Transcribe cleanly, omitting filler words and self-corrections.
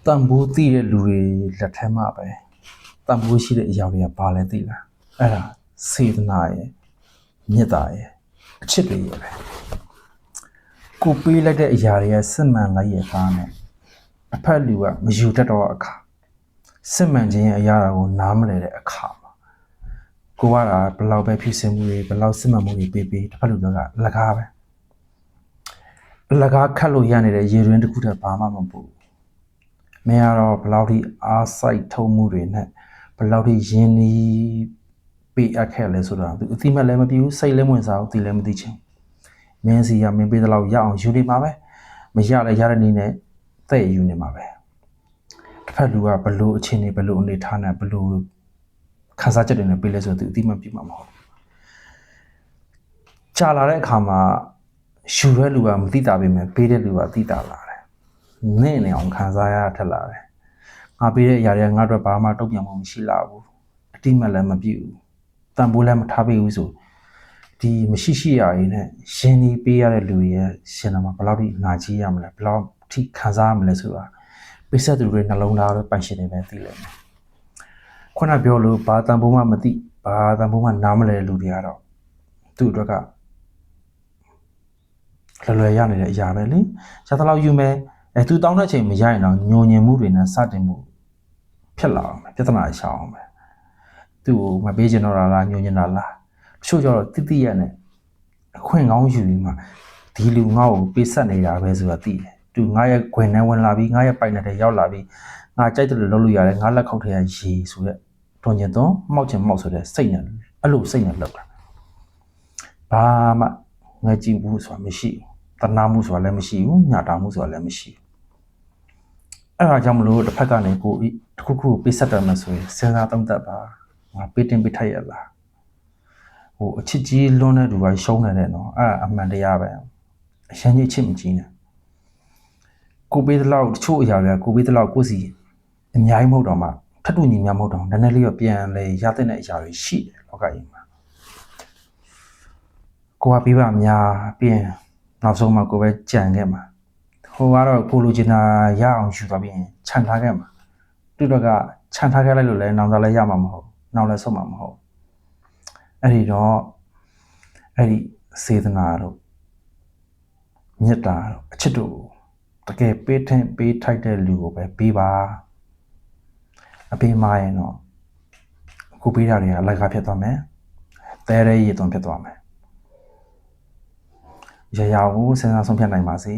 တန်ဖိုးသိတဲ့လူတွေလက်ထက်မှာပဲတန်ဖိုးရှိတဲ့အရာတွေကဘာလဲသိလားအဲ့ဒါစေတနာရဲ့မေတ္တာရဲ့အချစ်တွေရဲ့ပဲကိုပေးလိုက်တဲ့အရာတွေကစစ်မှန်လိုက်ရဲ့သားနဲ့အဖက်လူကမယူတတ်တော့အခါစစ်မှန်ခြင်းရဲ့အရာကိုနားမလည်တဲ့အခါမှာကိုကဘယ်လောက်ပဲဖြစ်စင်မှုတွေဘယ်လောက်စစ်မှန်မှုတွေပေးတစ်ဖက်လူကအလကားပဲအလကားခတ်လို့ရနေတဲ့ရေရင်းတစ်ခုတည်းဘာမှမပူမင်းကတော့ဘယ်လောက်ထိအားစိုက်ထုံမှုတွေနဲ့ဘယ်လောက်ထိရင်းနှီးပေးအပ်ခဲ့လဲဆိုတာသူအတိမတ်လည်းမပြဘူးစိတ်လည်းဝင်စားဘူးသိလည်းမသိချင်မင်းစီကမင်းပေးတဲ့လောက်ရအောင်ယူနေမှာပဲမရလည်းရတဲ့နည်းနဲ့တဲ့ယူနေမှာပဲတစ်ဖက်လူကဘလို့အချင်းနေဘလို့အနေထားနဲ့ဘလို့ခန်းစားချက်တွေနဲ့ပေးလဲဆိုတော့သူအတိမတ်ပြမှာမဟုတ်ကြာလာတဲ့အခါမှာယူတဲ့လူကမသိတာပဲမယ်ပေးတဲ့လူကသိတာလာတယ်နဲ့နေအောင်ခံစားရထက်လာတယ်ငါပေးတဲ့အရာတွေကငါတို့ဘာမှတုံ့ပြန်မှုမရှိလာဘူးအတိမတ်လည်းမပြည့်ဘူးတန်ဖိုးလည်းမထားပေးဘူးဆိုဒီမရှိရှိရရင်နဲ့ရှင်ဒီပေးရတဲ့လူရဲ့ရှင်နာမှာဘယ်လောက်ထိငါကြီးရမလဲဘယ်လောက်ထိခံစားရမလဲဆိုတာပိဆက်သူတွေနှလုံးသားတွေပိုင်ရှင်တွေပဲသိလိမ့်မယ်ခုနပြောလို့ဘာတန်ဖိုးမှမသိဘာတန်ဖိုးမှနားမလဲလူတွေကတော့သူ့အတွက်ကလွယ်ရနေတဲ့အရာပဲလေရသလောက်ယူမယ်သူတောင်းတဲ့အချိန်မရရင်တော့ညှို့ညင်မှုတွေနဲ့စတင်မှုဖြစ်လာအောင်ပြဿနာရှောင်အောင်ပဲသူ့ကိုမပေးချင်တော့လားညှို့ညင်တာလားတချို့ကျတော့တိရနဲ့အခွင့်ကောင်းယူပြီးမှဒီလူငါ့ကိုပေးဆက်နေတာပဲဆိုတာသိတယ်သူငါရဲ့ခွင်နဲ့ဝင်လာပြီးငါရဲ့ပိုင်နဲ့ရောက်လာပြီးငါကြိုက်တယ်လို့လုပ်လို့ရတယ်ငါလက်ခောက်ထဲကရေဆိုရက်တွန်ကျင်သွန်းမှောက်ချင်မှောက်ဆိုတဲ့စိတ်နဲ့အဲ့လိုစိတ်နဲ့လောက်တာဘာမှငါကြည့်ဘူးဆိုတာမရှိဘူးတနာမှုဆိုတာလည်းမရှိဘူးညတာမှုဆိုတာလည်းမရှိဘူးအဲ့ဒါကြောင့်မလို့တစ်ဖက်ကနေကိုတစ်ခုခုပေးဆက်တယ်မှဆိုရင်စဉ်းစားသုံးသပ်ပါငါပေးတင်ပေးထိုက်ရလားဟိုအချစ်ကြီးလွန်းတဲ့လူကရှုံးနေတယ်နော်အဲ့အမှန်တရားပဲအရင်ကြီးချစ်မကြီးနဲ့ကိုပေးတဲ့လောက်တချို့အရာတွေကကိုပေးတဲ့လောက်ကိုစီအများကြီးမဟုတ်တော့မှထပ်တူညီများမဟုတ်တော့နည်းနည်းလေးတော့ပြန်လေရတဲ့အရာတွေရှိတယ်လောကကြီးမှာကိုကပေးပါများပြင်နောက်ဆုံးမှကိုပဲကြံခဲ့မှာဟိုကတော့ကိုလိုချင်တာရအောင်ယူသွားပြီးခြံထားခဲ့မှာသူတို့ကခြံထားခဲ့လိုက်လို့လည်းနောက်တော့လည်းရမှာမဟုတ်နောက်လည်းဆုံးမှာမဟုတ်အဲ့ဒီတော့အဲ့ဒီစေတနာတို့မေတ္တာတို့အချစ်တို့တကယ်ပေးထိုက်တဲ့လူကိုပဲပေးပါအပေးမရင်တော့ကိုပေးတာတွေကအလိုက်ကဖြစ်သွားမယ်တဲရဲရည်သွန်ဖြစ်သွားမယ်ရရကိုစဉ်းစားဆုံးဖြတ်နိုင်ပါစေ